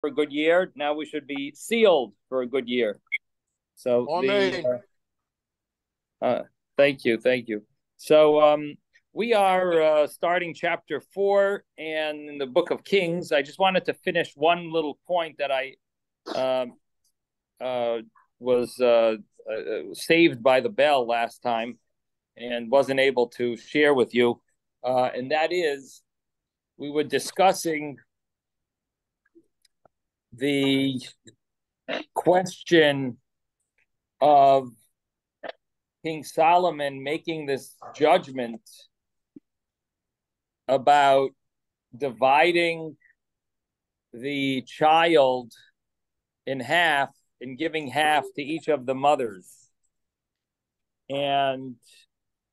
for a good year. Now we should be sealed for a good year. So Amen. thank you. So we are starting chapter 4 and in the book of Kings. I just wanted to finish one little point that I was saved by the bell last time and wasn't able to share with you. And that is, we were discussing the question of King Solomon making this judgment about dividing the child in half and giving half to each of the mothers. And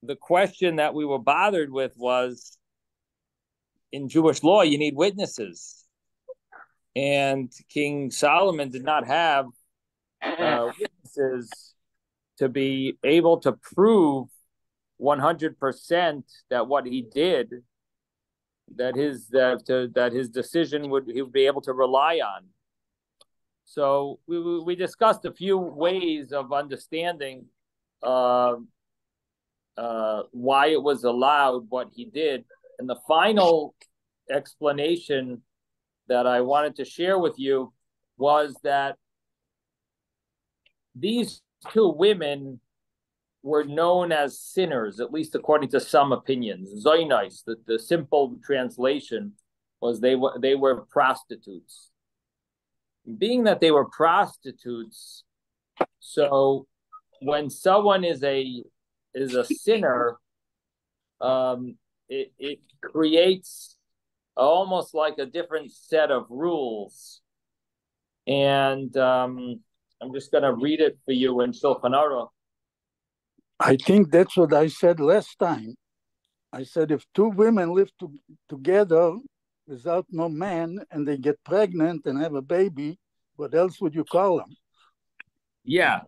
the question that we were bothered with was, in Jewish law, you need witnesses. And King Solomon did not have witnesses to be able to prove 100% that what he did, that his decision he would be able to rely on. So we discussed a few ways of understanding why it was allowed what he did, and the final explanation that I wanted to share with you was that these two women were known as sinners, at least according to some opinions. Zoinais, the simple translation was they were prostitutes. Being that they were prostitutes, so when someone is a sinner, it creates almost like a different set of rules. And I'm just going to read it for you in Shulchan Aruch. I think that's what I said last time. I said if two women live together without no man and they get pregnant and have a baby, what else would you call them? Yeah,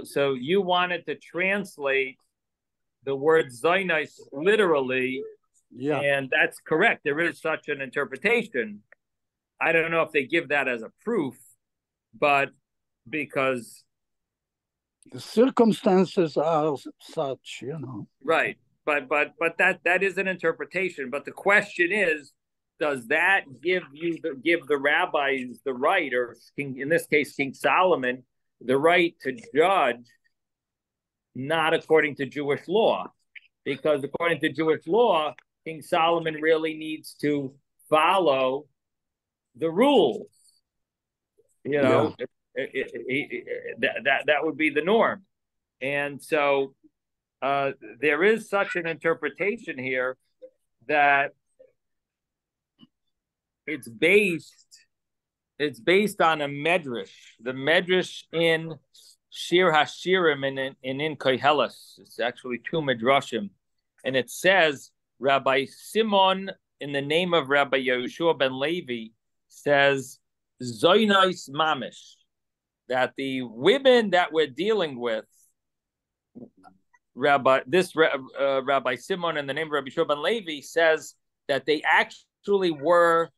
so you wanted to translate the word Zionist literally, yeah, and that's correct. There is such an interpretation. I don't know if they give that as a proof, but because the circumstances are such, right. But that is an interpretation. But the question is, does that give the rabbis the right, or in this case, King Solomon, the right to judge not according to Jewish law? Because according to Jewish law, King Solomon really needs to follow the rules. That would be the norm. And so there is such an interpretation here that it's based on a medrash. The medrash in Shir Hashirim and in Koheles. It's actually two medrashim. And it says, Rabbi Simon, in the name of Rabbi Yehoshua ben Levi, says, Zoinais mamish, that the women that we're dealing with, Rabbi Simon, in the name of Rabbi Yehoshua ben Levi, says that they actually were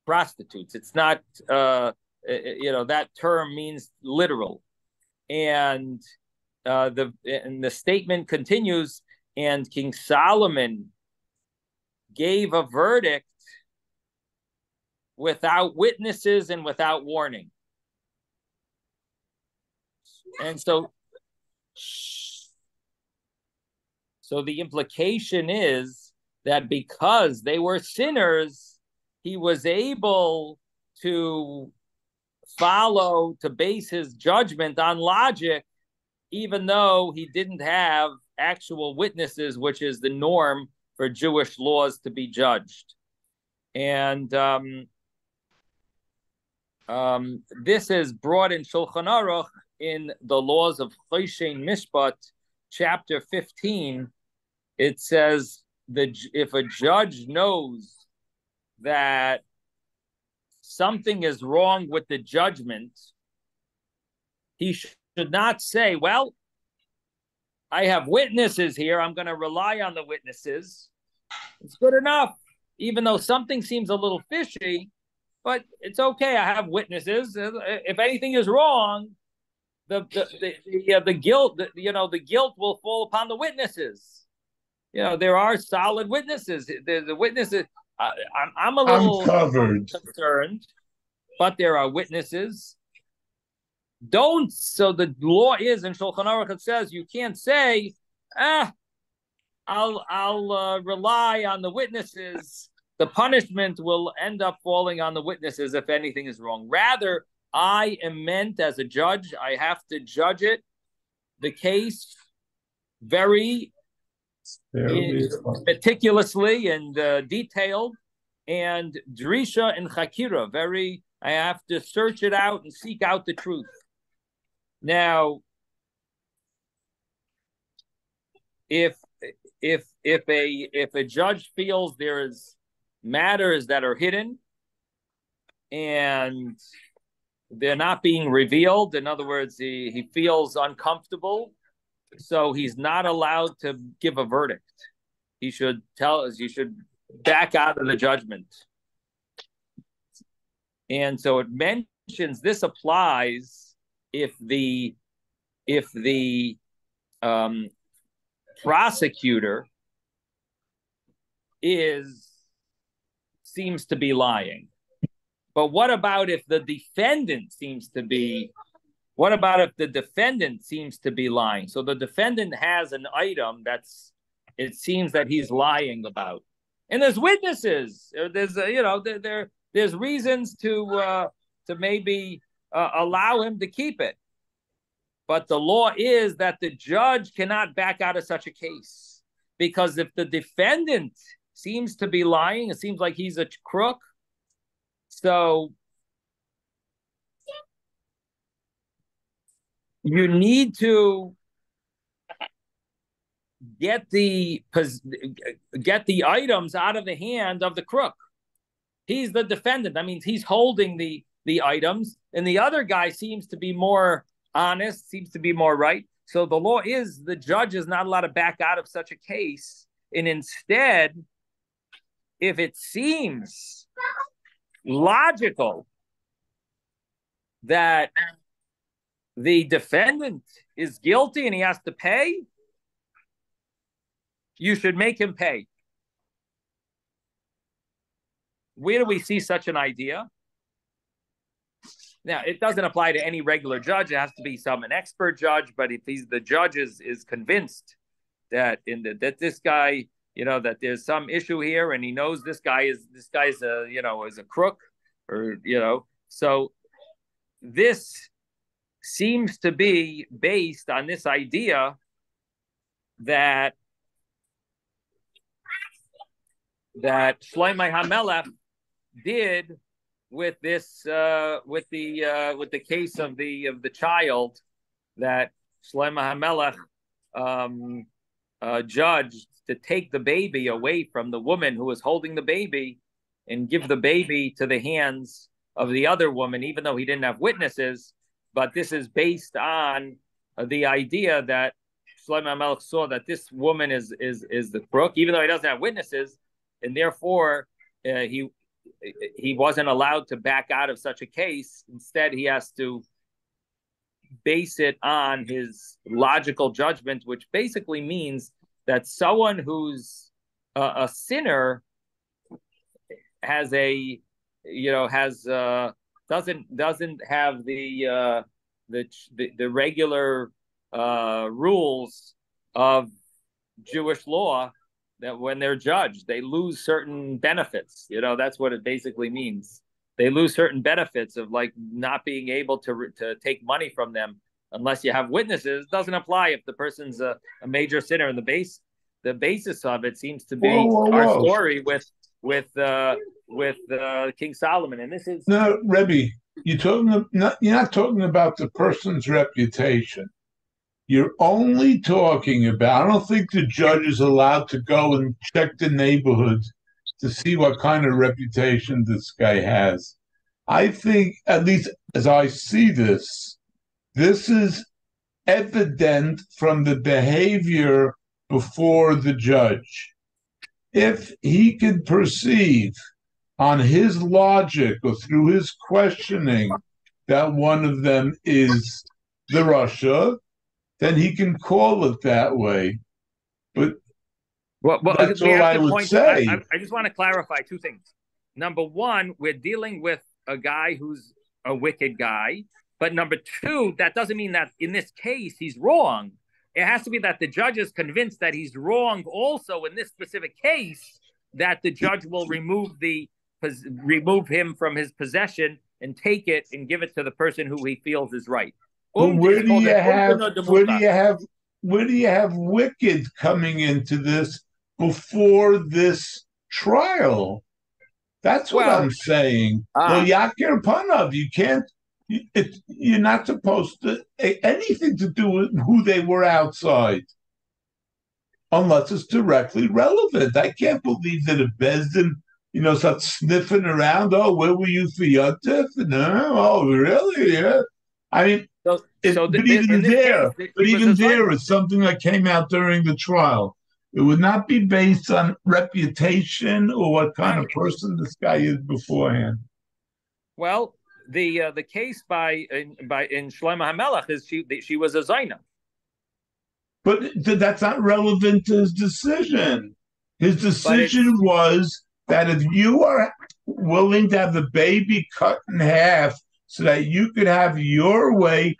prostitutes. It's not, that term means literal. And the statement continues, and King Solomon gave a verdict without witnesses and without warning. And so the implication is that because they were sinners, he was able to base his judgment on logic, even though he didn't have actual witnesses, which is the norm for Jewish laws to be judged. And this is brought in Shulchan Aruch in the laws of Choshen Mishpat, chapter 15. It says if a judge knows that something is wrong with the judgment, he should not say, well, I have witnesses here, I'm going to rely on the witnesses. It's good enough. Even though something seems a little fishy, but it's okay. I have witnesses. If anything is wrong, the guilt, the guilt will fall upon the witnesses. There are solid witnesses. The witnesses. I'm a little covered. concerned, but there are witnesses. So the law is in Shulchan Aruch, it says you can't say, I'll rely on the witnesses. The punishment will end up falling on the witnesses if anything is wrong. Rather, I am meant as a judge, I have to judge the case very meticulously and detailed, and drisha and chakira, I have to search it out and seek out the truth. Now, if a judge feels there is matters that are hidden and they're not being revealed, in other words, he feels uncomfortable, so he's not allowed to give a verdict. He should back out of the judgment. And so it mentions this applies if the prosecutor seems to be lying. But what about if the defendant seems to be lying? So the defendant has an item it seems that he's lying about, and there's witnesses. There's reasons to maybe allow him to keep it. But the law is that the judge cannot back out of such a case, because if the defendant seems to be lying, it seems like he's a crook. So you need to get the items out of the hand of the crook. He's the defendant. That means he's holding the items, and the other guy seems to be more honest, seems to be more right. So the law is the judge is not allowed to back out of such a case. And instead, if it seems logical that the defendant is guilty and he has to pay, you should make him pay. Where do we see such an idea? Now, it doesn't apply to any regular judge. It has to be an expert judge. But if the judge is convinced that this guy, that there's some issue here, and he knows this guy's is a crook, or so this seems to be based on this idea that Shlomo HaMelech did with this with the case of the child, that Shlomo HaMelech judged to take the baby away from the woman who was holding the baby and give the baby to the hands of the other woman, even though he didn't have witnesses. But this is based on the idea that Shlomo HaMelech saw that this woman is the crook, even though he doesn't have witnesses, and therefore he wasn't allowed to back out of such a case. Instead, he has to base it on his logical judgment, which basically means that someone who's a sinner doesn't have the regular rules of Jewish law, that when they're judged, they lose certain benefits. That's what it basically means. They lose certain benefits of like not being able to take money from them unless you have witnesses. It doesn't apply if the person's a major sinner. And the basis of it seems to be our story with King Solomon. And this is no, Rebbe. You're not talking about the person's reputation. You're only talking about, I don't think the judge is allowed to go and check the neighborhood to see what kind of reputation this guy has. I think, at least as I see this is evident from the behavior before the judge. If he can perceive on his logic or through his questioning that one of them is the Russia, then he can call it that way. But well, that's we all have I to would point. say. I just want to clarify two things. Number one, we're dealing with a guy who's a wicked guy. But number two, that doesn't mean that in this case he's wrong. It has to be that the judge is convinced that he's wrong also in this specific case, that the judge will remove him from his possession and take it and give it to the person who he feels is right. But where do you have wicked coming into this before this trial? That's what I'm saying. Well, Yakir Panav, you can't. You're not supposed to anything to do with who they were outside, unless it's directly relevant. I can't believe that a Bezdin, starts sniffing around. Oh, where were you for Yontif? No, oh, really? Yeah. I mean, but even there, it's something that came out during the trial. It would not be based on reputation or what kind of person this guy is beforehand. Well, the case in Shlomo HaMelech is she was a Zaina. But that's not relevant to his decision. His decision was that if you are willing to have the baby cut in half so that you could have your way,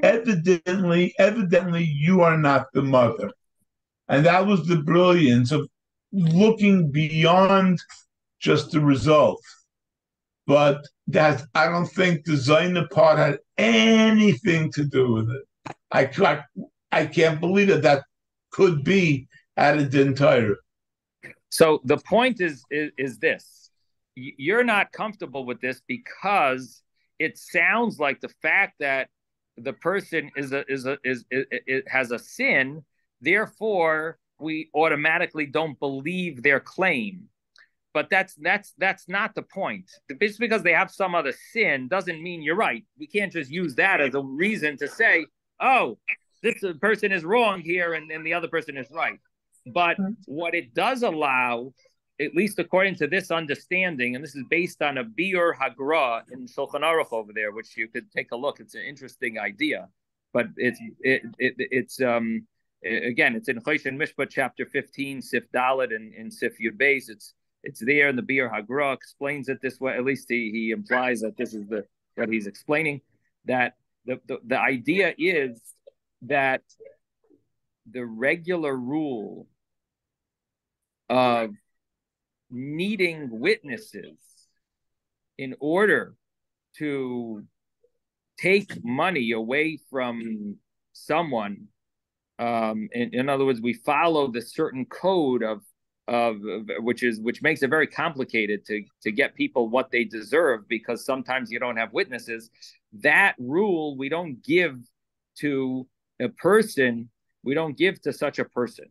evidently you are not the mother. And that was the brilliance of looking beyond just the result. But I don't think the Zaina part had anything to do with it. I can't believe that could be added entire. So the point is this: you're not comfortable with this because it sounds like the fact that the person has a sin, therefore we automatically don't believe their claim. But that's not the point. Just because they have some other sin doesn't mean you're right. We can't just use that as a reason to say, oh, this person is wrong here and the other person is right. But what it does allow, at least according to this understanding, and this is based on a Biur Hagra in Shulchan Aruch over there, which you could take a look. It's an interesting idea, but it's again, it's in Choshen Mishpat chapter 15, Sif Dalet and Sif Yud Beis. It's there, and the Biur Hagra explains it this way. At least he implies that this is what he's explaining. That the idea is that the regular rule of needing witnesses in order to take money away from someone, in other words, we follow the certain code of which makes it very complicated to get people what they deserve, because sometimes you don't have witnesses. That rule we don't give to a person, we don't give to such a person.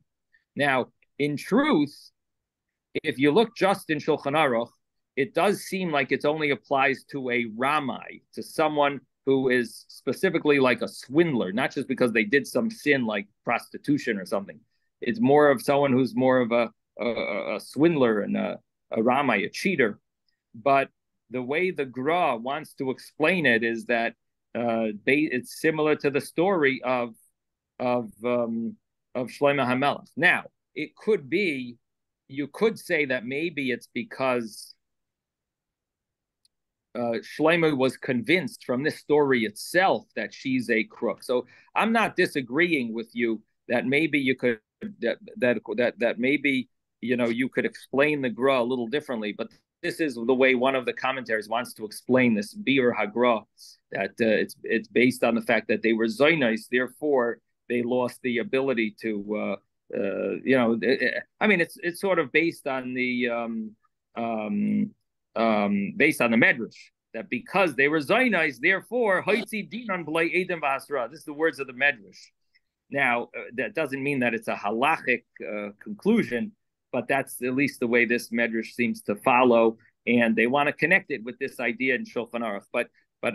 Now, in truth, if you look just in Shulchan Aruch, it does seem like it only applies to a Ramai, to someone who is specifically like a swindler, not just because they did some sin like prostitution or something. It's more of someone who's more of a swindler and a Ramai, a cheater. But the way the Gra wants to explain it is that it's similar to the story of Shlomo HaMelech. Now, it could be, you could say that maybe it's because Shlomo was convinced from this story itself that she's a crook. So I'm not disagreeing with you that maybe you could that maybe you could explain the Gra a little differently, but this is the way one of the commentaries wants to explain this Biur Hagra, that it's based on the fact that they were Zoinais, therefore they lost the ability to I mean it's sort of based on the Medrash, that because they were Zoinais, therefore Haitzi Dinan B'lei Edom V'Hasra. This is the words of the Medrash. Now that doesn't mean that it's a halachic conclusion, but that's at least the way this Medrash seems to follow, and they want to connect it with this idea in Shulchan Aruch. But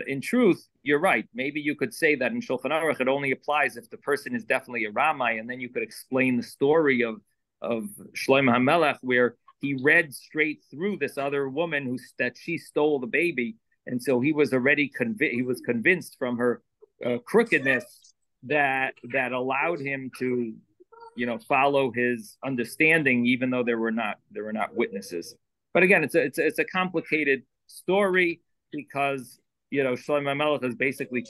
in truth, you're right. Maybe you could say that in Shulchan Aruch it only applies if the person is definitely a Ramai, and then you could explain the story of Shlomo HaMelech, where he read straight through this other woman that she stole the baby, and so he was already convinced from her crookedness that allowed him to, follow his understanding, even though there were not witnesses. But again, it's a complicated story because Shlomo Melech is basically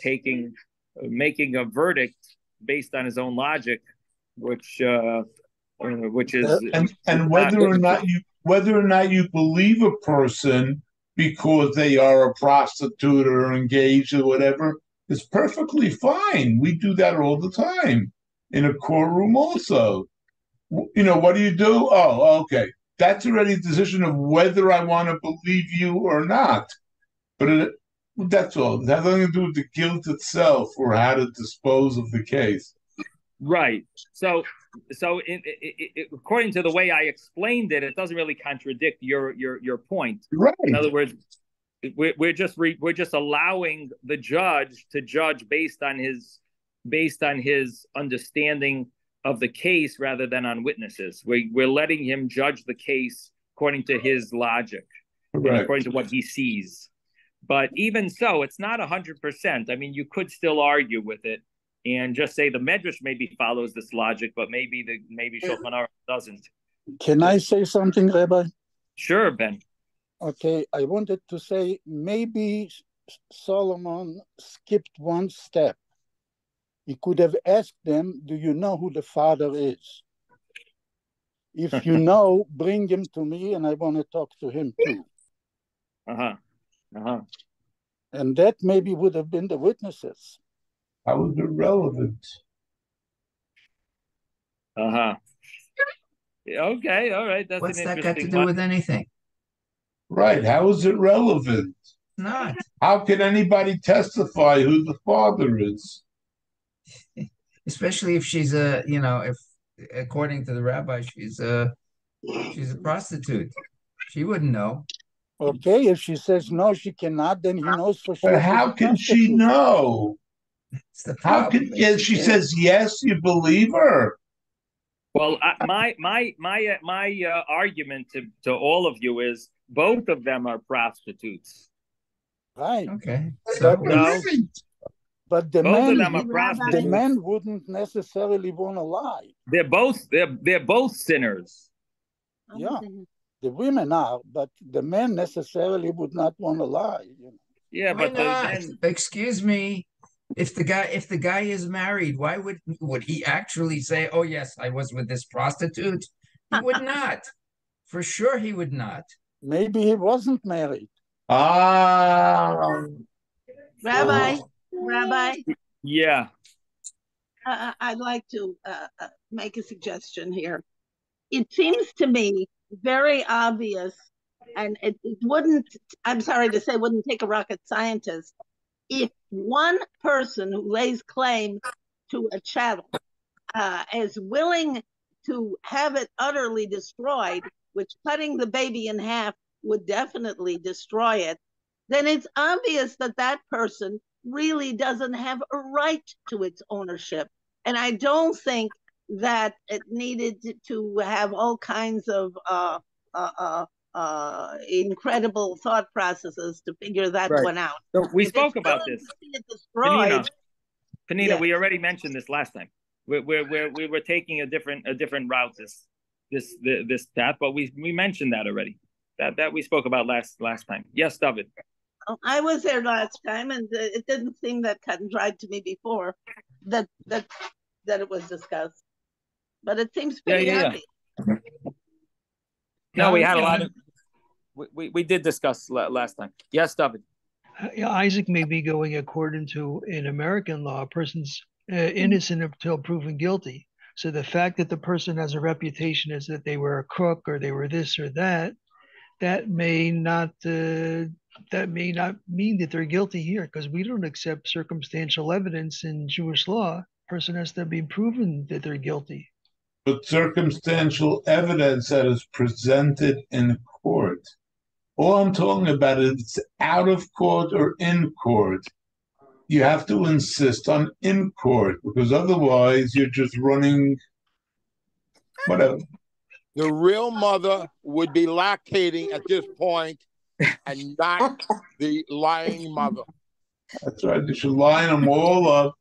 making a verdict based on his own logic, which is and whether or not you believe a person because they are a prostitute or engaged or whatever is perfectly fine. We do that all the time in a courtroom also. What do you do? Oh, okay. That's already a decision of whether I want to believe you or not. But that's all. It has nothing to do with the guilt itself or how to dispose of the case. Right. So according to the way I explained it, it doesn't really contradict your point. Right. In other words, we're just allowing the judge to judge based on his understanding of the case rather than on witnesses. We're letting him judge the case according to his logic, according to what he sees. But even so, it's not 100%. I mean, you could still argue with it and just say the Medrash maybe follows this logic, but maybe Shulchan Aruch doesn't. Can I say something, Rabbi? Sure, Ben. Okay, I wanted to say maybe Solomon skipped one step. He could have asked them, do you know who the father is? If you know, bring him to me and I want to talk to him too. And that maybe would have been the witnesses. How is it relevant? Okay, all right. That's What's an that got to interesting do one. with anything? Right. How is it relevant? It's not. How can anybody testify who the father is? Especially if she's if according to the rabbi, she's a prostitute. She wouldn't know. Okay, if she says no, she cannot, then he knows for sure. But how can she know? It's the How problem. can she says yes, you believe her? Well, my argument to all of you is both of them are prostitutes. Right. Okay. But the both men, of them are prostitutes. the men wouldn't necessarily want to lie. They're both sinners. Yeah, the women are, but the men necessarily would not want to lie. Yeah, Why but not? Excuse me. If the guy is married, why would he actually say, "Oh yes, I was with this prostitute"? He would not. For sure, he would not. Maybe he wasn't married. Rabbi. Yeah. I'd like to make a suggestion here. It seems to me very obvious, and it wouldn't, I'm sorry to say, wouldn't take a rocket scientist. If one person who lays claim to a chattel is willing to have it utterly destroyed, which cutting the baby in half would definitely destroy it, then it's obvious that that person really doesn't have a right to its ownership. And I don't think that it needed to have all kinds of incredible thought processes to figure that one out. So we spoke about this. Penina, yes. We already mentioned this last time. We were taking a different route this path, but we mentioned that already. That we spoke about last time. Yes, David. I was there last time, and it didn't seem that cut and dried to me before that it was discussed. But it seems pretty obvious. No, we had a lot of. We did discuss last time. Yes, David. Isaac may be going according to in American law, a person's innocent until proven guilty. So the fact that the person has a reputation as that they were a crook or they were this or that, that may not mean that they're guilty here, because we don't accept circumstantial evidence in Jewish law. A person has to be proven that they're guilty. But circumstantial evidence that is presented in court. All I'm talking about is it's out of court or in court. You have to insist on in court, because otherwise you're just running whatever. the real mother would be lactating at this point and not the lying mother. That's right. They should line them all up.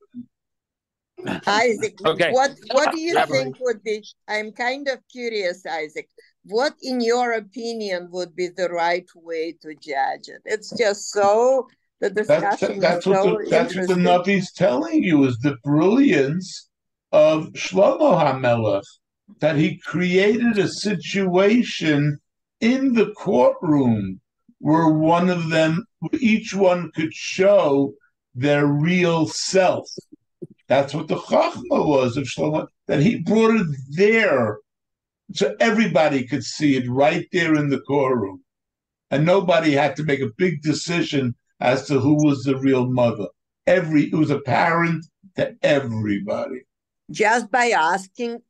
Isaac, Okay. what do you think would be, I'm kind of curious, Isaac, what in your opinion would be the right way to judge it? It's just so, the discussion That's is so what the interesting. Navi's telling you is the brilliance of Shlomo HaMelech, that he created a situation in the courtroom where each one could show their real self. That's what the Chachma was of Shlomo, that he brought it there so everybody could see it right there in the courtroom. And nobody had to make a big decision as to who was the real mother. It was apparent to everybody. Just by asking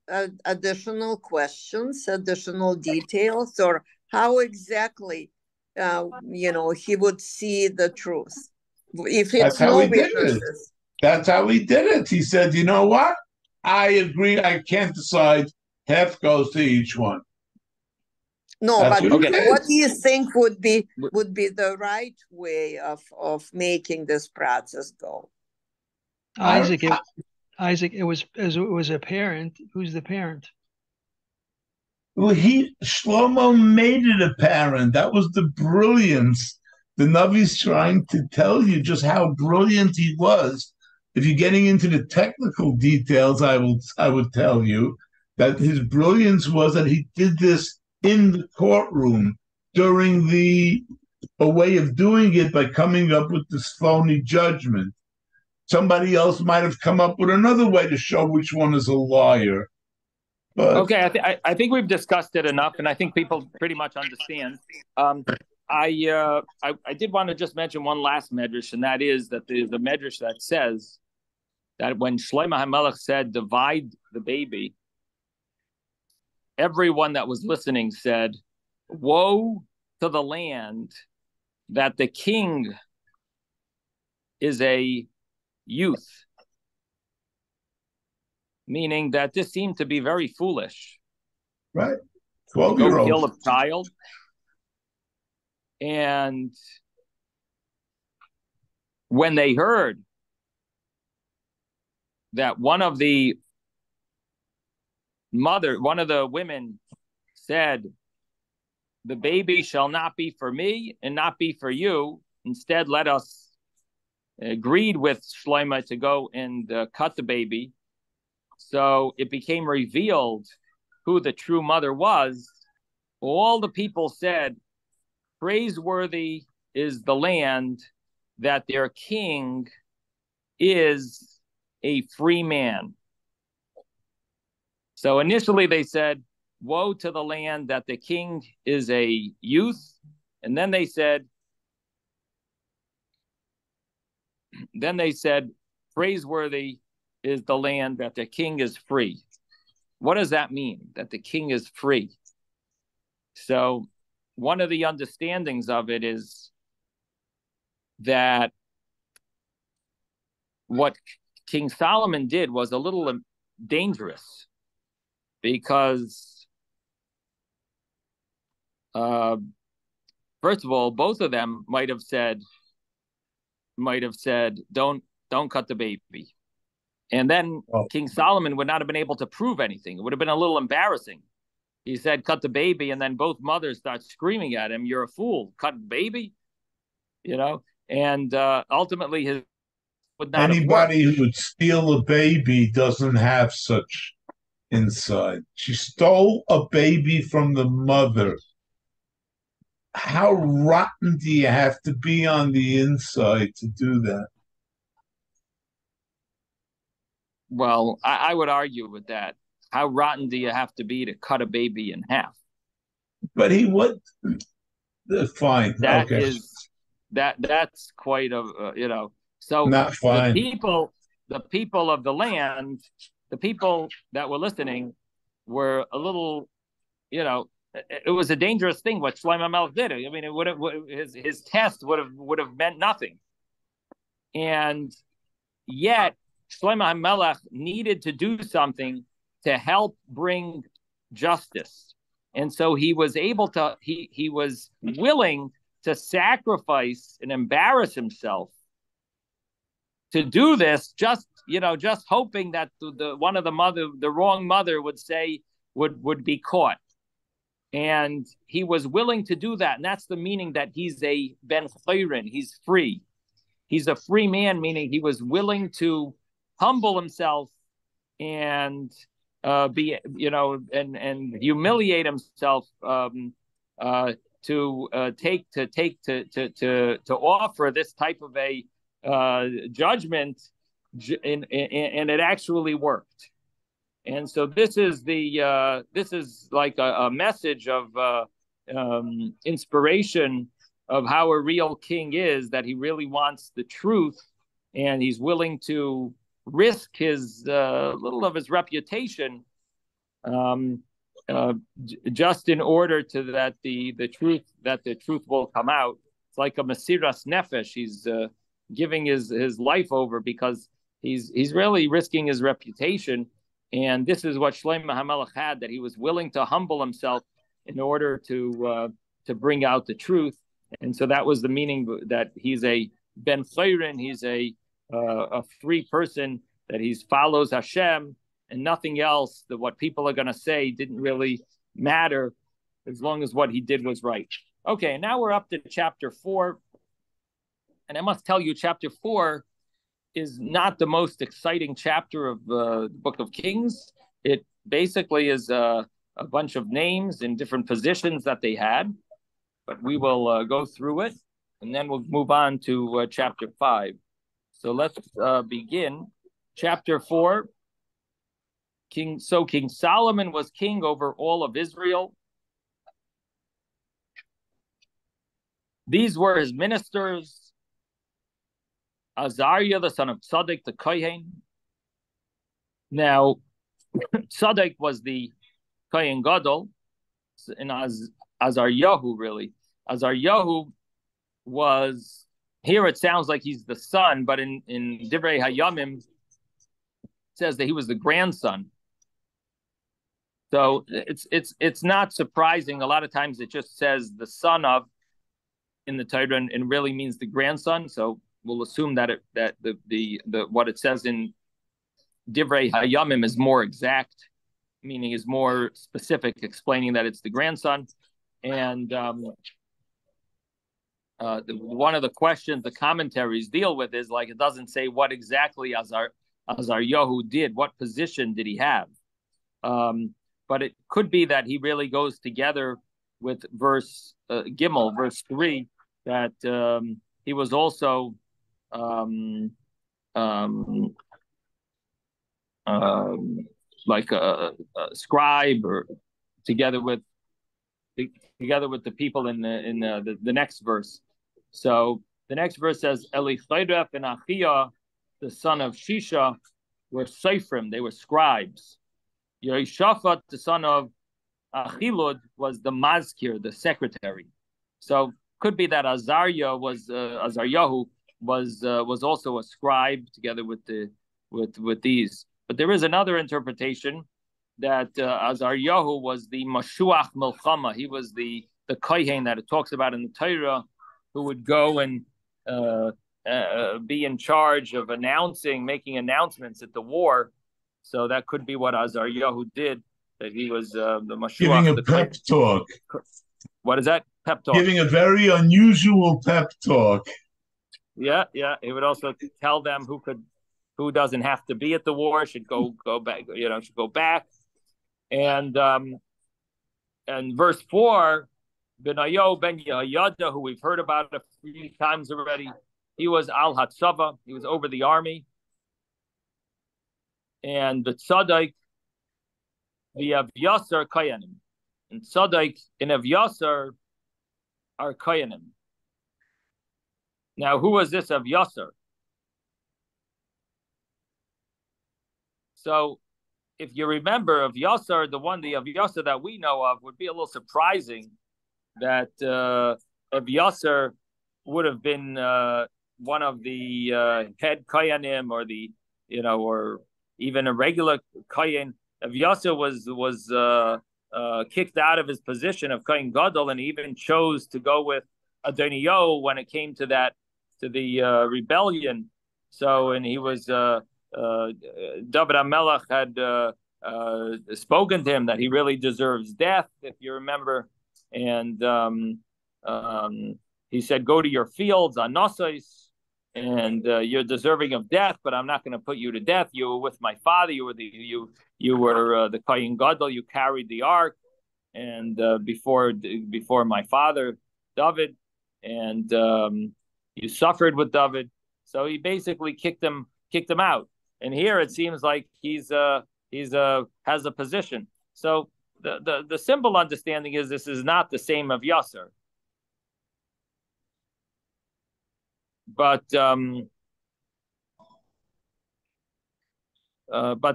additional questions, additional details, or how exactly, he would see the truth. If it's no witnesses. That's how he did it. He said, you know what? I agree. I can't decide. Half goes to each one. No, but what do you think would be the right way of making this process go? Isaac, it was a parent. Who's the parent? Well, Shlomo made it apparent. That was the brilliance. The Navi's trying to tell you just how brilliant he was. If you're getting into the technical details, I would tell you that his brilliance was that he did this in the courtroom during a way of doing it by coming up with this phony judgment. Somebody else might have come up with another way to show which one is a liar. But okay, I think we've discussed it enough, and I think people pretty much understand. I did want to just mention one last medrash, and that is that the medrash that says that when Shlomo HaMelech said, divide the baby, everyone that was listening said, woe to the land that the king is a youth. Meaning that this seemed to be very foolish. Right. 12-year-old. Go kill a child. And when they heard that one of the women said, the baby shall not be for me and not be for you. Instead, let us agreed with Shlomo to go and cut the baby. So it became revealed who the true mother was. All the people said, praiseworthy is the land that their king is a free man. So initially they said, woe to the land that the king is a youth. And then they said, praiseworthy is the land that the king is free. What does that mean, that the king is free? So one of the understandings of it is that what King Solomon did was a little dangerous, because first of all, both of them might have said, don't cut the baby. And then King Solomon would not have been able to prove anything. It would have been a little embarrassing. He said, cut the baby, and then both mothers start screaming at him, you're a fool, cut baby, and ultimately his would not anybody who would steal a baby doesn't have such insight. She stole a baby from the mother. How rotten do you have to be on the inside to do that? Well, I would argue with that. How rotten do you have to be to cut a baby in half? But he would. Fine. That okay. That's quite a So not fine. The people of the land, the people that were listening, were a little, it was a dangerous thing what Shlomo HaMelech did. I mean, it would have his test would have meant nothing, and yet Shlomo HaMelech needed to do something to help bring justice. And so he was able to, he was willing to sacrifice and embarrass himself to do this, just hoping that the wrong mother would say would be caught. And he was willing to do that. And that's the meaning that he's a ben chayrin, he's free. He's a free man, meaning he was willing to humble himself and and humiliate himself to offer this type of a judgment, and it actually worked. And so this is like a message of inspiration of how a real king is, that he really wants the truth, and he's willing to risk his little of his reputation, just in order to that the truth will come out. It's like a mesiras nefesh. He's giving his life over because he's really risking his reputation. And this is what Shlomo HaMelech had, that he was willing to humble himself in order to bring out the truth. And so that was the meaning, that he's a ben chayrin, he's a free person, that he follows Hashem and nothing else. That what people are going to say didn't really matter as long as what he did was right. Okay, now we're up to chapter 4. And I must tell you, chapter 4 is not the most exciting chapter of the Book of Kings. It basically is a bunch of names in different positions that they had. But we will go through it, and then we'll move on to chapter 5. So let's begin. Chapter 4. King Solomon was king over all of Israel. These were his ministers: Azariah, the son of Tzadok, the Kohen. Now, Tzadok was the Kohen Gadol, and Azariah, really. Azariah was, here it sounds like he's the son, but in Divrei Hayamim, it says that he was the grandson. So it's not surprising. A lot of times it just says the son of in the Torah, and really means the grandson. So we'll assume that the what it says in Divrei Hayamim is more exact, meaning is more specific, explaining that it's the grandson. And one of the questions the commentaries deal with is, like, it doesn't say what exactly Azariah did, what position did he have, but it could be that he really goes together with verse Gimel, verse 3, that he was also like a scribe, or together with the people in the next verse. So the next verse says, Elichidef and Achia, the son of Shisha, were Seifrim, they were scribes. Yehoshaphat, the son of Achilud, was the Mazkir, the secretary. So could be that Azariah was also a scribe together with these. But there is another interpretation that Azariah was the Mashuach Milchama. He was the Kohen that it talks about in the Torah, who would go and be in charge of making announcements at the war. So that could be what Azariah did, that he was the Mashuach. Giving a pep talk. What is that? Pep talk. Giving a very unusual pep talk. Yeah. He would also tell them who doesn't have to be at the war should go back, should go back. And verse 4, Benayo ben Yehoyada, who we've heard about a few times already, he was al Hatzava, he was over the army. And the Tzadok, the Avyasar Koyanim. And Tzadok and Avyasar are Koyanim. Now, who was this Avyasar? So, if you remember, Avyasar, the Avyasar that we know of, would be a little surprising that Avyasar would have been one of the head Koyanim, or or even a regular Kohen. Avyasar was kicked out of his position of Kohen Gadol, and he even chose to go with Adoniyo when it came to the rebellion. So, and he was David HaMelech had spoken to him that he really deserves death, if you remember, and he said, "Go to your fields on Nossos, and you're deserving of death, but I'm not going to put you to death. You were with my father. You were the Kohen Gadol. You carried the ark, and before my father David, and you suffered with David." So he basically kicked him out. And here it seems like he's has a position. So the simple understanding is this is not the same of Yasser. But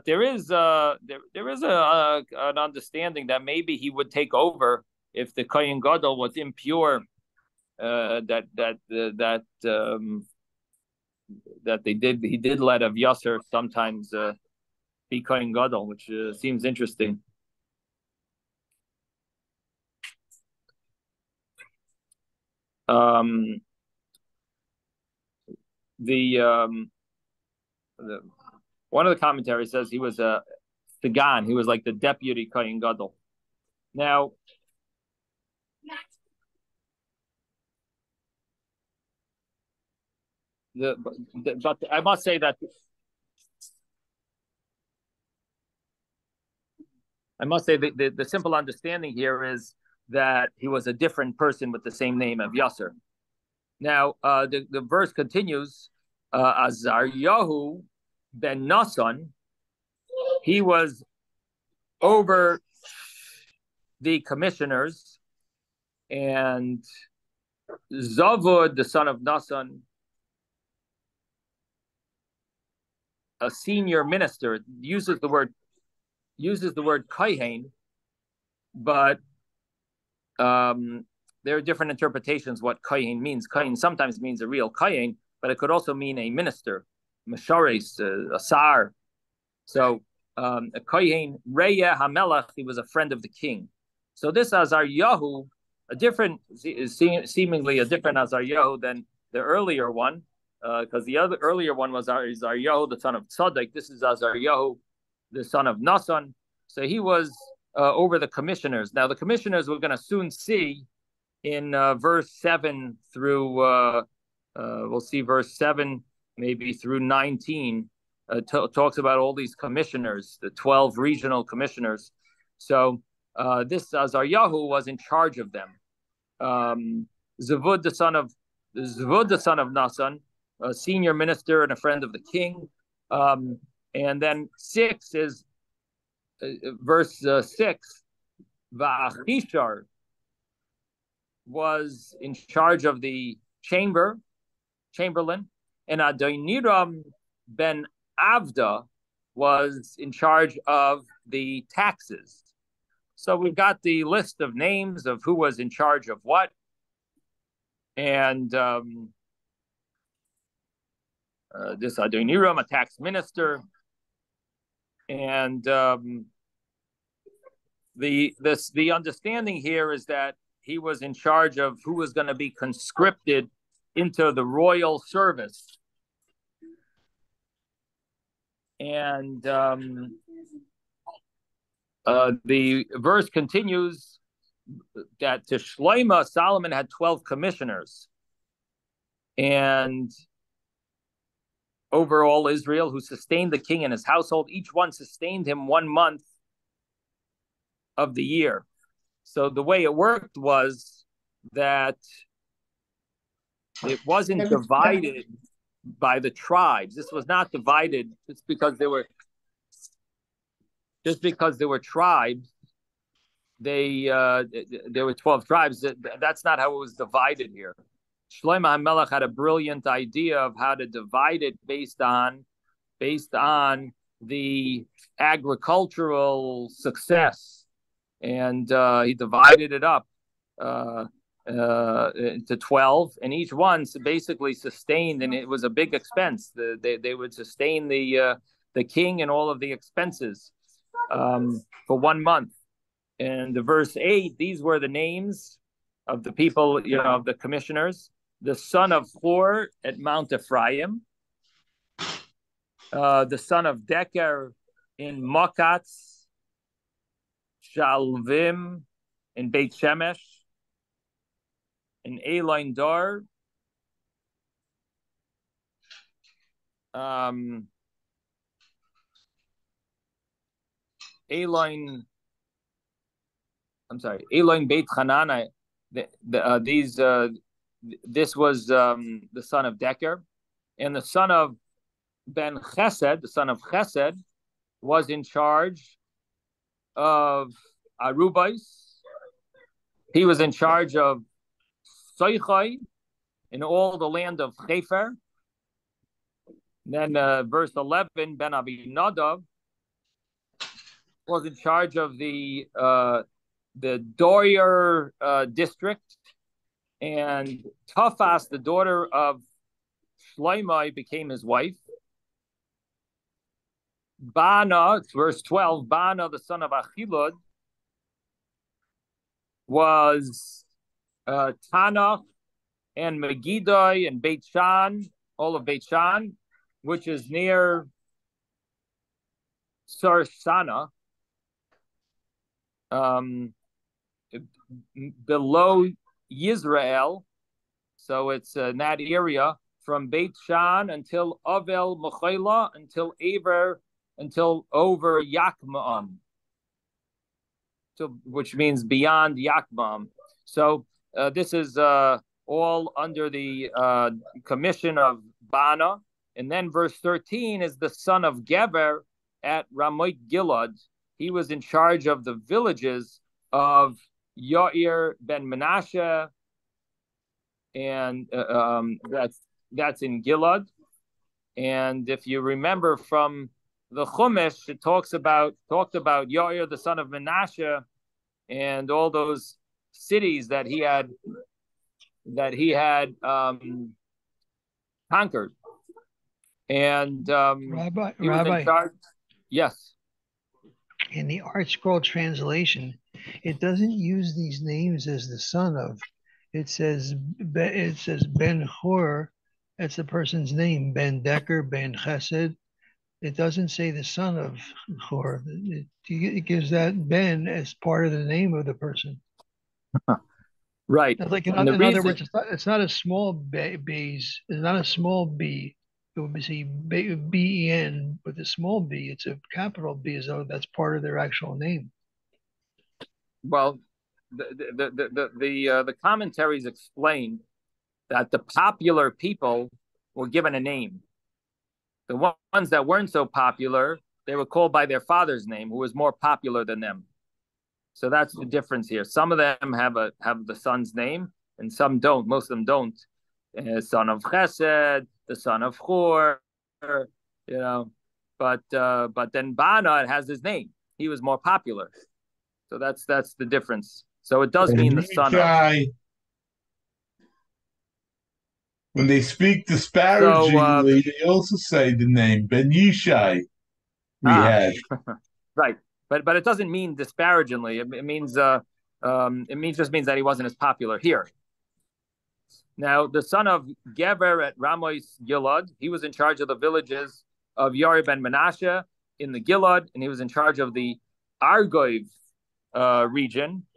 there is an understanding that maybe he would take over if the Kohen Gadol was impure. That he did let of Yasser sometimes be Kohen Gadol, which seems interesting. One of the commentaries says he was a Sagan. He was like the deputy Kohen Gadol. Now, but I must say that the simple understanding here is that he was a different person with the same name of Yasser. Now, the verse continues, Azaryahu ben Nasan, he was over the commissioners, and Zavud, the son of Nasan, a senior minister, uses the word kohen, but there are different interpretations what kohen means. Kohen sometimes means a real kohen, but it could also mean a minister, mashares, a sar. So a kohen, Reya Hamelach, he was a friend of the king. So this Azaryahu, seemingly a different Azaryahu than the earlier one, because the earlier one was Azaryahu, the son of Tzaddik. This is Azaryahu, the son of Nasan. So he was over the commissioners. Now the commissioners we're going to soon see in verse 7 through, we'll see verse 7 maybe through 19, talks about all these commissioners, the 12 regional commissioners. So this Azaryahu was in charge of them. Zavud, the son of Nasan, a senior minister and a friend of the king. And then 6 is verse 6. Va'achishar was in charge of the chamberlain, and Adoniram ben Avda was in charge of the taxes. So we've got the list of names of who was in charge of what, and this Adoniram, a tax minister, and the understanding here is that he was in charge of who was going to be conscripted into the royal service. And the verse continues that to Shlomo, Solomon had 12 commissioners. And over all Israel, who sustained the king and his household, each one sustained him 1 month of the year. So the way it worked was that it wasn't divided by the tribes. This was not divided just because there were tribes. There were 12 tribes. That's not how it was divided here. Shlomo HaMelech had a brilliant idea of how to divide it based on the agricultural success, and he divided it up into 12, and each one basically sustained, and it was a big expense. They would sustain the king and all of the expenses for 1 month, And the verse 8, these were the names of the people, of the commissioners. The son of Hor at Mount Ephraim, the son of Deker in Makatz, Shalvim in Beit Shemesh, in Eline Dar, Eline Beit Hanan. This was the son of Deker, and the son of Ben Chesed, the son of Chesed, was in charge of Arubais. He was in charge of Soichai in all the land of Chefer. Then verse 11, Ben Abinadav was in charge of the Doyer district, and Tafas, the daughter of Shloimeh, became his wife. Bana, it's verse 12, Bana, the son of Achilud, was Tanakh and Megiddo and Beit Shan, all of Beit Shan, which is near Sarsana, below Yisrael. So it's in that area from Beit Shan until Avel Mechayla, until over Yakmaam, so which means beyond Yakmaam. So this is all under the commission of Bana. And then verse 13 is the son of Geber at Ramoth Gilad. He was in charge of the villages of Yair ben Menashe, and that's in Gilad. And if you remember from the Chumash, it talked about Yair, the son of Menashe, and all those cities that he had conquered. And Rabbi, was in charge. Yes. In the Art Scroll translation, it doesn't use these names as the son of. It says Ben Hur. That's the person's name. Ben Deker, Ben Chesed. It doesn't say the son of Hur. It gives that Ben as part of the name of the person. Right. Like in other words, it's not a small It's not a small B. It would be B-E-N, but the small b, it's a capital B, as though that's part of their actual name. Well, the commentaries explain that the popular people were given a name. The ones that weren't so popular, they were called by their father's name, who was more popular than them. So that's the difference here. Some of them have the son's name, and some don't. Most of them don't. Son of Chesed, the son of Hur, but then Bana has his name. He was more popular. So that's the difference. So it does mean the son of. When they speak disparagingly, they also say the name Ben Yishai. We had right, but it doesn't mean disparagingly. It means just means that he wasn't as popular here. Now, the son of Geber at Ramoth Gilad, he was in charge of the villages of Yair ben Menashe in the Gilad, and he was in charge of the Argoiv region,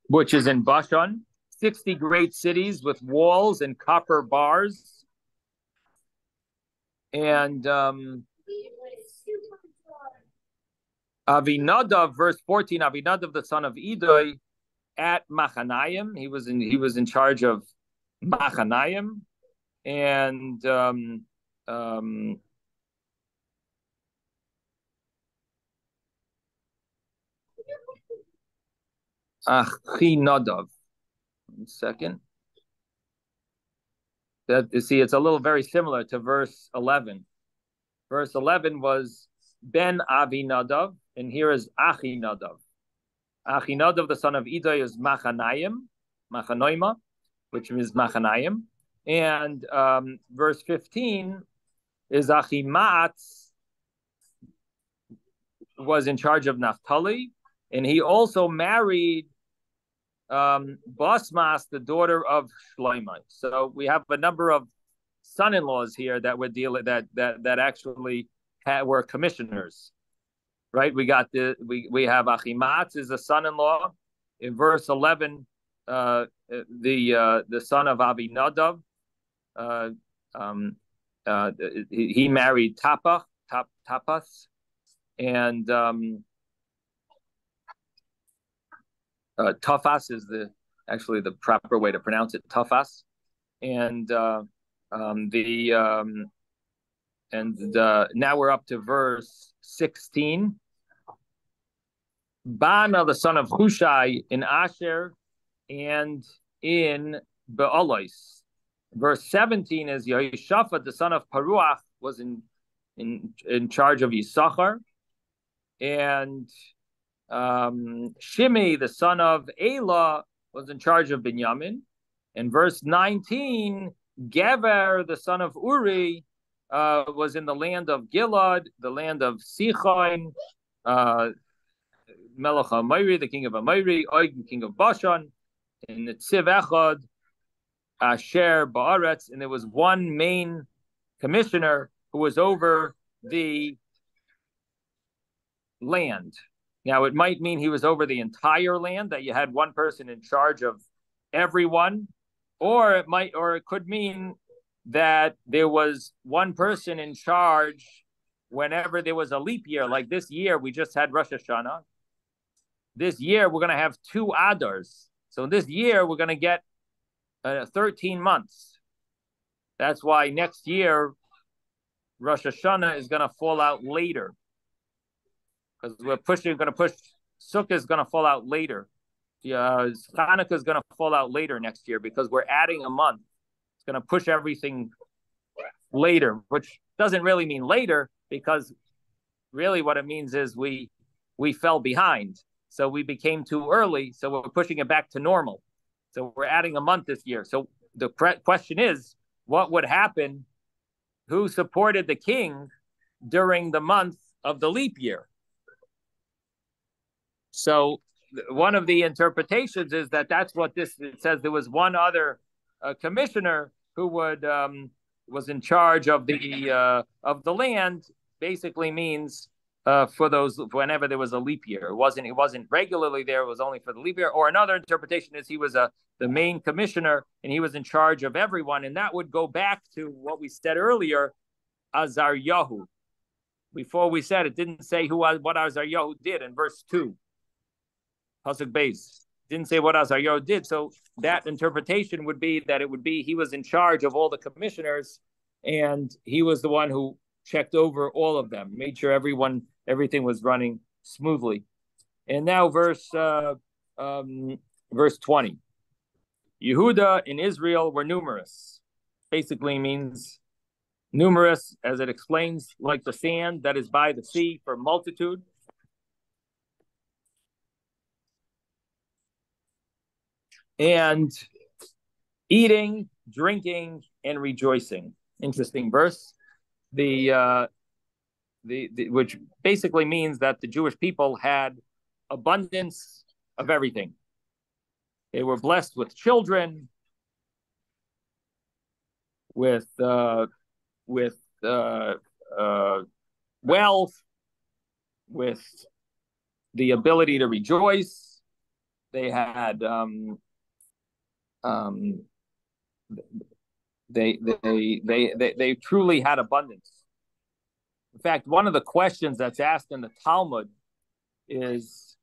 which is in Bashan. 60 great cities with walls and copper bars. And Avinadav, verse 14, Avinadav, the son of Idoi, at Machanayim. He was in charge of Machanayim, and Achinadav. 1 second. That you see, it's a little very similar to verse 11. Verse 11 was Ben Avinadav, and here is Achinadav. Achinadav, the son of Idoi, is Machanoima, which means Machanayim. And verse 15 is Achimaatz, was in charge of Naphtali, and he also married Basmas, the daughter of Shloimeh. So we have a number of son-in-laws here that would deal that actually were commissioners, right? We have Achimatz is a son-in-law. In verse 11, the son of Abinadab, he married Tapas, and Tafas is actually the proper way to pronounce it, Tafas, and now we're up to verse 16. Bana, the son of Hushai, in Asher and in Be'alois. Verse 17 is Yehoshaphat, the son of Paruach, was in charge of Yisachar, and Shimei, the son of Elah, was in charge of Binyamin. In verse 19, Gever, the son of Uri, was in the land of Gilad, the land of Sichon, Melech HaMoiri, the king of Amoiri, Og, the king of Bashan, and Tziv Echad, Asher Ba'aretz, and there was one main commissioner who was over the land. Now, it might mean he was over the entire land, that you had one person in charge of everyone, or it could mean that there was one person in charge whenever there was a leap year. Like this year, we just had Rosh Hashanah. This year, we're going to have 2 Adars. So this year, we're going to get 13 months. That's why next year, Rosh Hashanah is going to fall out later. Because we're going to push, Sukkah is going to fall out later. Hanukkah is going to fall out later next year because we're adding a month. It's going to push everything later, which doesn't really mean later, because really what it means is we fell behind. So we became too early. So we're pushing it back to normal. So we're adding a month this year. So the question is, what would happen? Who supported the king during the month of the leap year? So one of the interpretations is that's what it says. There was one other commissioner who was in charge of the land. Basically means for those whenever there was a leap year. It wasn't regularly there. It was only for the leap year. Or another interpretation is he was the main commissioner and he was in charge of everyone. And that would go back to what we said earlier, Azaryahu. Before we said it didn't say what Azaryahu did in verse 2. Pasuk Beis didn't say what Azaryahu did. So that interpretation would be that he was in charge of all the commissioners, and he was the one who checked over all of them, made sure everything was running smoothly. And now verse 20. Yehuda and Israel were numerous. Basically means numerous, as it explains, like the sand that is by the sea, for multitude. And eating, drinking, and rejoicing. Interesting verse. Which basically means that the Jewish people had abundance of everything. They were blessed with children, with wealth, with the ability to rejoice. They had they truly had abundance. In fact, one of the questions that's asked in the Talmud is,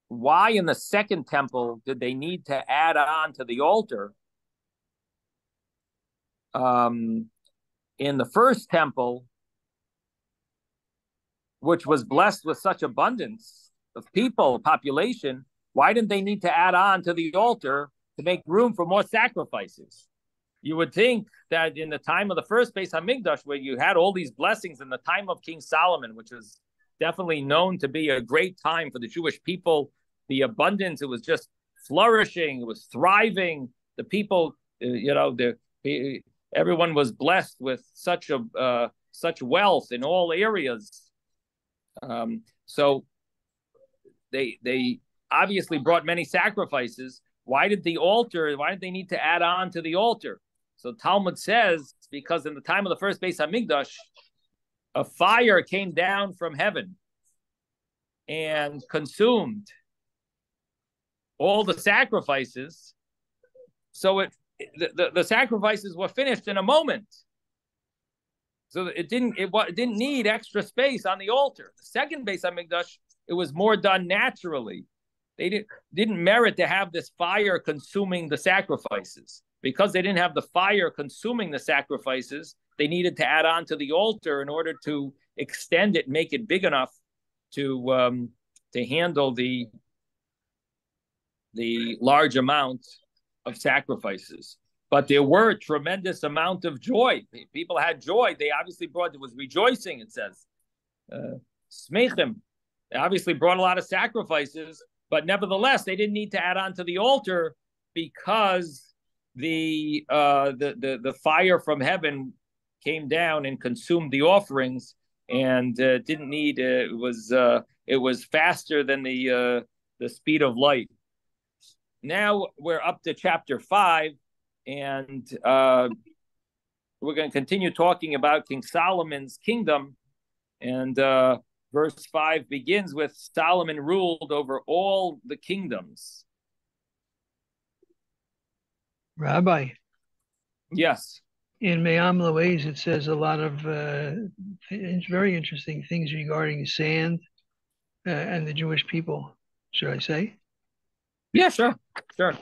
why in the second temple did they need to add on to the altar? In the first temple, which was blessed with such abundance of population, why didn't they need to add on to the altar to make room for more sacrifices? You would think that in the time of the first Beis Hamikdash, where you had all these blessings in the time of King Solomon, which was definitely known to be a great time for the Jewish people, the abundance, it was just flourishing, it was thriving. The people, everyone was blessed with such wealth in all areas. So they obviously brought many sacrifices. Why did they need to add on to the altar? So Talmud says, because in the time of the first Beis Hamikdash, a fire came down from heaven and consumed all the sacrifices. So the sacrifices were finished in a moment. So it didn't need extra space on the altar. The second Beis Hamikdash, it was more done naturally. They didn't merit to have this fire consuming the sacrifices. Because they didn't have the fire consuming the sacrifices, they needed to add on to the altar in order to extend it, make it big enough to handle the large amount of sacrifices. But there were a tremendous amount of joy. People had joy. They obviously it was rejoicing, it says. Smechim. They obviously brought a lot of sacrifices, but nevertheless, they didn't need to add on to the altar because the fire from heaven came down and consumed the offerings, and didn't need. It was faster than the speed of light. Now we're up to chapter 5, and we're going to continue talking about King Solomon's kingdom, and verse 5 begins with Solomon ruled over all the kingdoms. Rabbi. Yes. In Me'am Lo'ez, it says a lot of very interesting things regarding sand and the Jewish people. Should I say? Yeah, sure.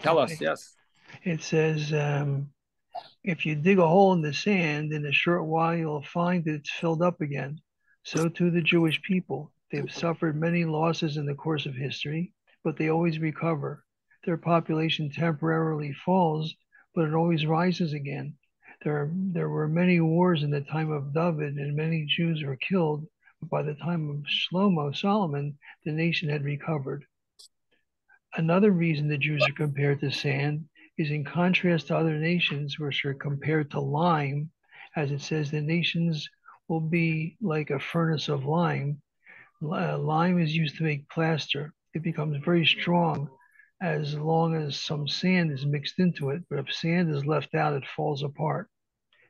Tell us, yes. It says, if you dig a hole in the sand, in a short while you'll find that it's filled up again. So too the Jewish people. They've suffered many losses in the course of history, but they always recover. Their population temporarily falls, but it always rises again. There were many wars in the time of David, and many Jews were killed, but by the time of Solomon, the nation had recovered. Another reason the Jews are compared to sand is in contrast to other nations which are compared to lime, as it says the nations will be like a furnace of lime. Lime is used to make plaster. It becomes very strong as long as some sand is mixed into it, but if sand is left out, it falls apart.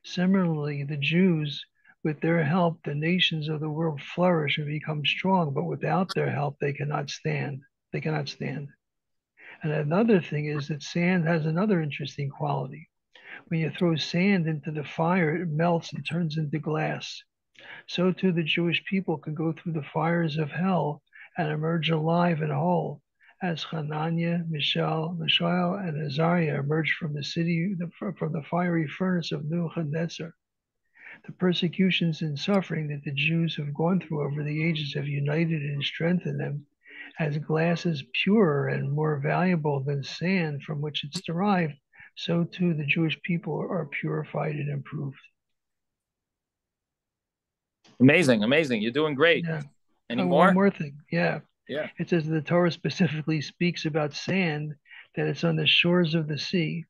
Similarly, the Jews, with their help, the nations of the world flourish and become strong, but without their help, they cannot stand. And another thing is that sand has another interesting quality. When you throw sand into the fire, it melts and turns into glass. So too the Jewish people can go through the fires of hell and emerge alive and whole, as Hananiah, Mishael, and Azariah emerged from the fiery furnace of Nebuchadnezzar. The persecutions and suffering that the Jews have gone through over the ages have united and strengthened them. As glass is purer and more valuable than sand from which it's derived, so too the Jewish people are purified and improved. Amazing. You're doing great. Yeah. Any more? One more thing. Yeah. Yeah. It says the Torah specifically speaks about sand, that it's on the shores of the sea.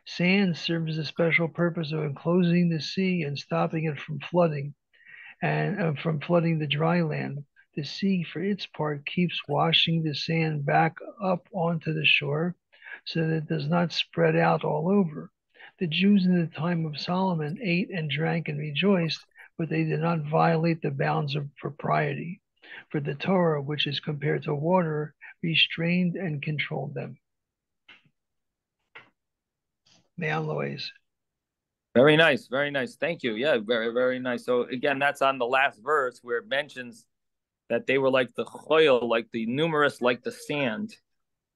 Sand serves a special purpose of enclosing the sea and stopping it from flooding, and from flooding the dry land. The sea, for its part, keeps washing the sand back up onto the shore so that it does not spread out all over. The Jews in the time of Solomon ate and drank and rejoiced, but they did not violate the bounds of propriety. For the Torah, which is compared to water, restrained and controlled them. Me'am Lo'ez. Very nice. Thank you. Yeah, very, very nice. So again, that's on the last verse where it mentions that they were like the choil, like the numerous, like the sand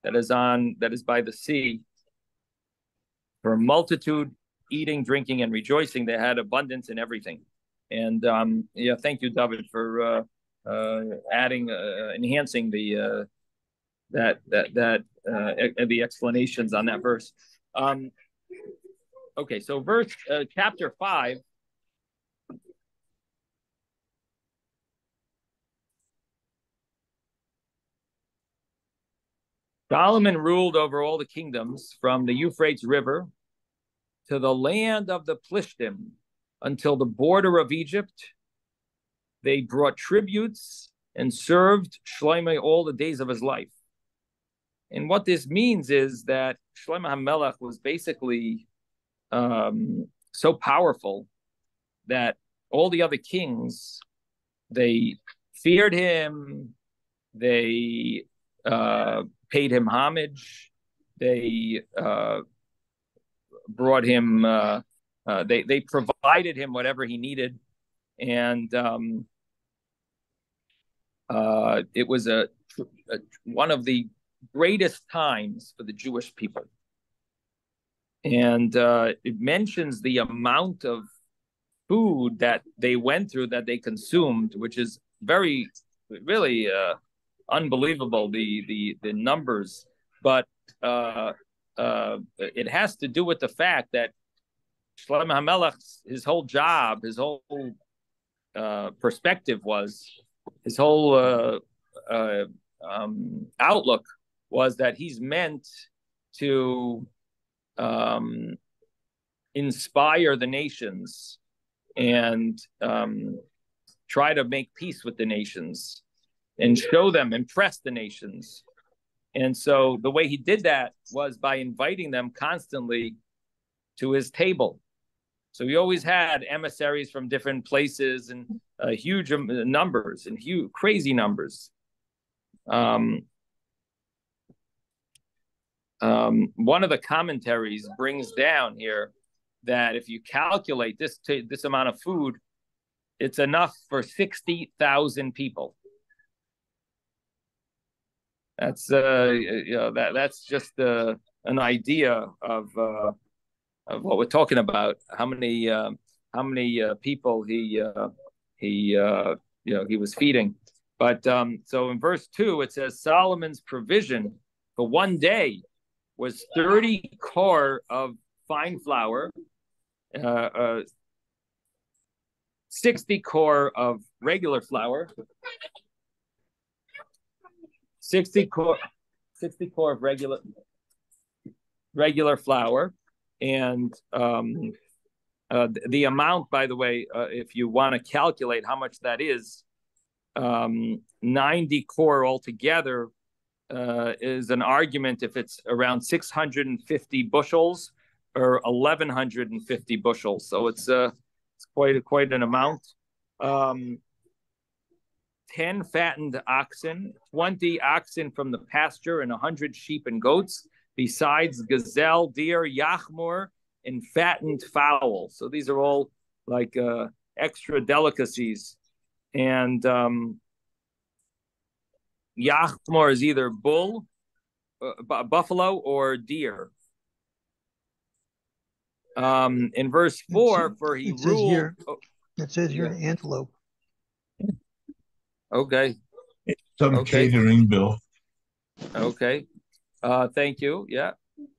that is by the sea. For multitude, eating, drinking, and rejoicing, they had abundance in everything. And thank you, David, for enhancing the the explanations on that verse. Okay, so chapter 5. Solomon ruled over all the kingdoms from the Euphrates River to the land of the Plishtim until the border of Egypt. They brought tributes and served Shlomo all the days of his life. And what this means is that Shlomo HaMelech was basically so powerful that all the other kings, they feared him, they paid him homage, they brought him, they provided him whatever he needed, and it was one of the greatest times for the Jewish people. And it mentions the amount of food that they went through, that they consumed, which is really unbelievable, the numbers. But it has to do with the fact that Shlomo HaMelech, his whole job, his whole perspective was, his whole outlook was that he's meant to inspire the nations and try to make peace with the nations and show them, impress the nations. And so the way he did that was by inviting them constantly to his table. So he always had emissaries from different places and huge numbers and crazy numbers. One of the commentaries brings down here that if you calculate this amount of food, it's enough for 60,000 people. That's that's just an idea of what we're talking about. How many people he was feeding. But so in verse 2 it says Solomon's provision for one day was 30 kor of fine flour, 60 kor of regular flour, 60 kor of regular flour, and the amount, by the way, if you want to calculate how much that is, 90 kor altogether is an argument if it's around 650 bushels or 1,150 bushels. So it's quite an amount. 10 fattened oxen, 20 oxen from the pasture, and 100 sheep and goats, besides gazelle, deer, yachmor, and fattened fowl. So these are all like extra delicacies. And yachmor is either buffalo or deer. In verse 4, for he ruled. It says here antelope. Okay. Some catering bill. Okay. Thank you. Yeah.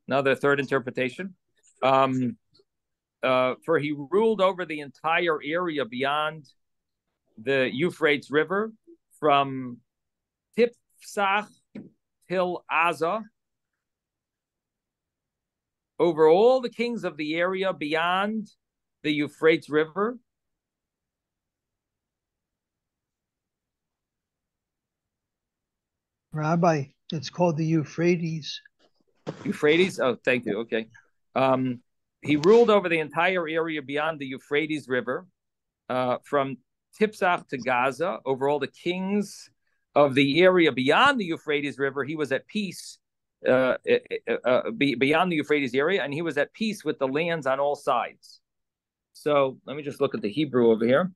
Another third interpretation. For he ruled over the entire area beyond the Euphrates River, from Tipsach till Aza, over all the kings of the area beyond the Euphrates River. Rabbi, it's called the Euphrates. Euphrates? Oh, thank you. Okay. He ruled over the entire area beyond the Euphrates River, from Tipsach to Gaza, over all the kings of the area beyond the Euphrates River. He was at peace beyond the Euphrates area, and he was at peace with the lands on all sides. So let me just look at the Hebrew over here.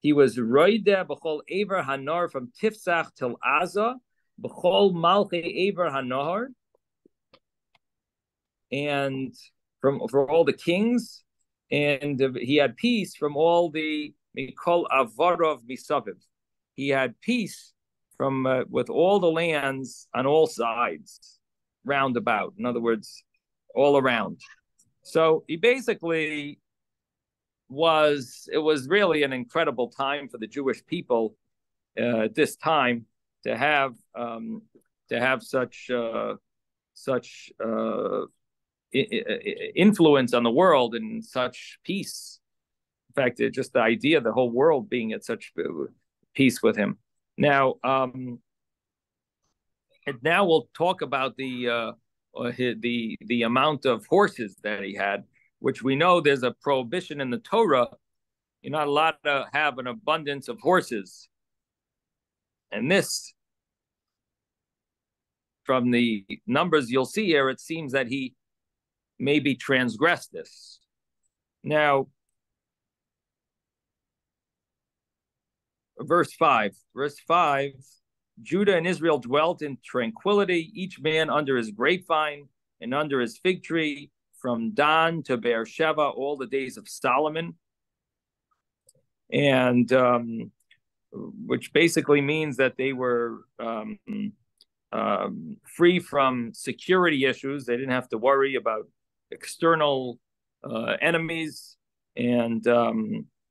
He was roideh b'chol ever hanor, from Tifsach till Aza, b'chol malchei ever hanor, and for all the kings, and he had peace from all the mikol avarov misaviv. He had peace from with all the lands on all sides, round about. In other words, all around. So he basically it was really an incredible time for the Jewish people at this time to have such influence on the world and such peace. In fact, just the idea of the whole world being at such peace with him. Now, and now we'll talk about the amount of horses that he had, which we know there's a prohibition in the Torah. You're not allowed to have an abundance of horses. And this, from the numbers you'll see here, it seems that he maybe transgressed this. Now, verse 5. Judah and Israel dwelt in tranquility, each man under his grapevine and under his fig tree, from Dan to Beersheba, all the days of Solomon. And which basically means that they were free from security issues. They didn't have to worry about external enemies, and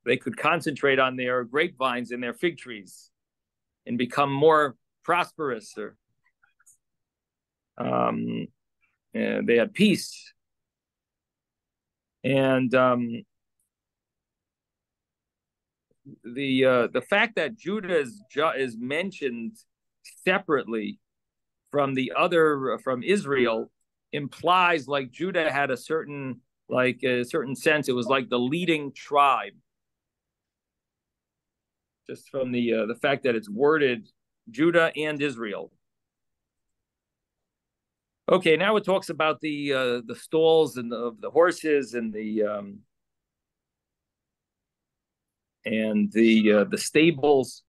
they could concentrate on their grapevines and their fig trees and become more prosperous. And they had peace. And the fact that Judah is mentioned separately from Israel implies like Judah had a certain sense. It was like the leading tribe, just from the fact that it's worded Judah and Israel. Okay, now it talks about the stalls and the horses and the stables.